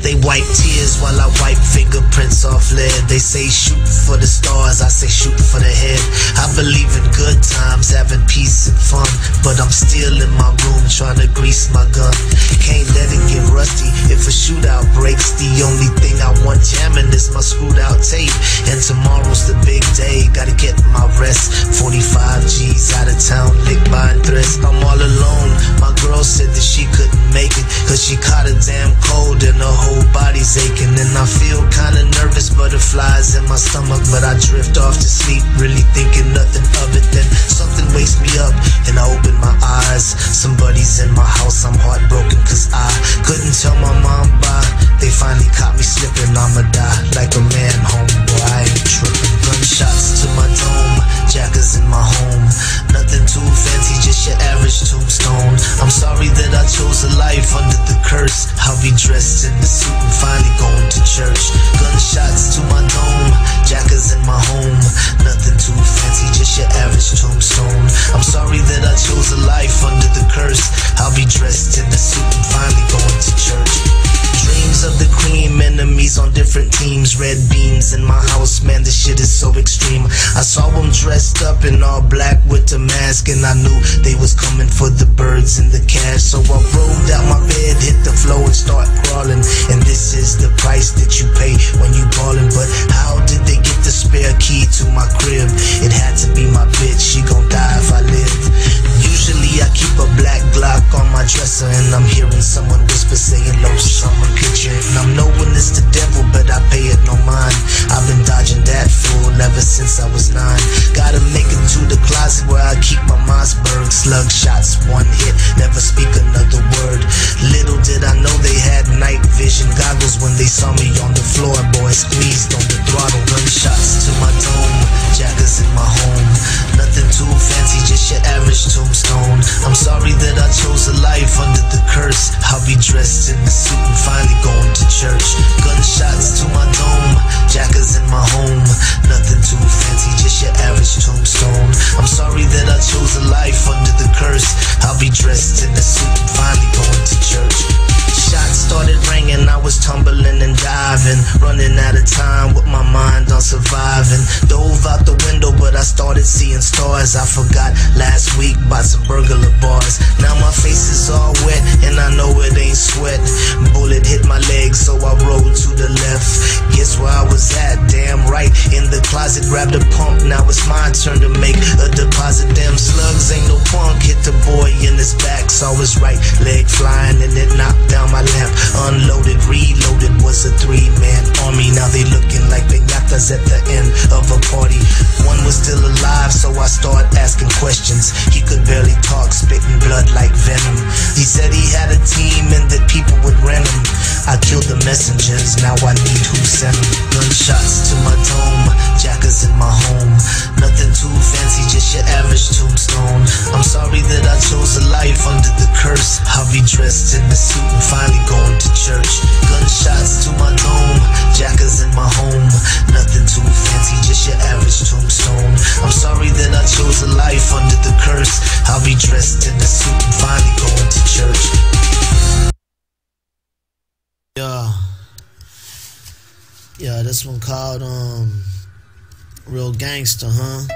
They wipe tears while I wipe fingerprints off lead. They say shoot for the stars, I say shoot for the head. I believe in good times, having peace and fun, but I'm still in my room trying to grease my gun. Can't let it get rusty if a shootout breaks. The only thing I want jamming is my screwed out tape. And tomorrow's the big day, gotta get my rest. 45 G's out of town, lick buying threats. I'm all alone, my girl said that she couldn't make it, cause she caught a damn cold and her whole body's aching. And I feel kinda nervous, butterflies in my stomach, but I drift off to sleep, really thinking nothing of it. Then something wakes me up and I open my eyes. Somebody's in my house, I'm heartbroken cause I couldn't tell my mom bye. They finally caught me slipping, I'ma die like a man, homeboy, I ain't tripping. Gunshots to my dome, jackers in my home. Nothing too fancy, just your average tombstone. I'm sorry that I chose a life under the curse. I'll be dressed in the suit and finally going to church. Gunshots to my dome, jackers in my home. Nothing too fancy, just your average tombstone. I'm sorry that I chose a life under the curse. I'll be dressed in the suit and finally going to church. Dreams of the cream, enemies on different teams. Red beams in my house, man, this shit is so extreme. I saw them dressed up in all black with the mask, and I knew they was coming for the birds and the cash. So I rolled out my bed, hit the floor and start crawling. And this is the price that you pay when you ballin'. But how did they get the spare key to my crib? It had to be my bitch, she gon' die if I live. Usually I keep a black Glock on my dresser, and I'm hearing someone whisper saying low summer kitchen. And I'm knowing it's the devil, but I pay it no mind. I've been dodging that fool ever since I was 9. Gotta make it to the closet where I keep my Mossberg. Slug shots, one hit, never speak another word. Little did I know they had night vision goggles when they saw me on the floor. Boy, squeezed on the throttle. Gunshots to my dome, jackers in my home. Nothing too fancy, just your average tombstone. I'm sorry that I chose a life under the curse. I'll be dressed in the suit and finally going to church. Gunshots to my dome, jackers in my home. Nothing too fancy, just your average tombstone. I'm sorry that I chose a life under the curse. I'll be dressed in the suit and finally going to church. Shots started ringing, I was tumbling and diving, running out of time with my mind on surviving. Dove out the window, but I started seeing stars. I forgot last week about some burglar bars. Now my face is all wet and I know it ain't sweat. Bullet hit my leg, so I rolled to the left. Guess where I was at? Damn right, in the closet. Grabbed a pump, now it's my turn to make a deposit. Damn slugs ain't no punk, hit the boy in his back. Saw his right leg flying and it knocked down my lamp. Unloaded, reloaded, was a 3-man army. Now they looking like piñatas at the end of a party. One was still alive, so I started asking questions. He could barely talk, spitting blood like venom. He said he had a team and that people would rent him. I killed the messengers, now I need who sent them. Gunshots to my dome, jackers in my home. Nothing too fancy, just your average tombstone. I'm sorry that I chose a life under the curse. I'll be dressed in the suit and finally going to church. Gunshots to my dome, jackers in my home. Nothing too fancy, just your average tombstone. I'm sorry that I chose a life under the curse. I'll be dressed in the suit and finally going to church. Yeah, this one called Real Gangster, huh?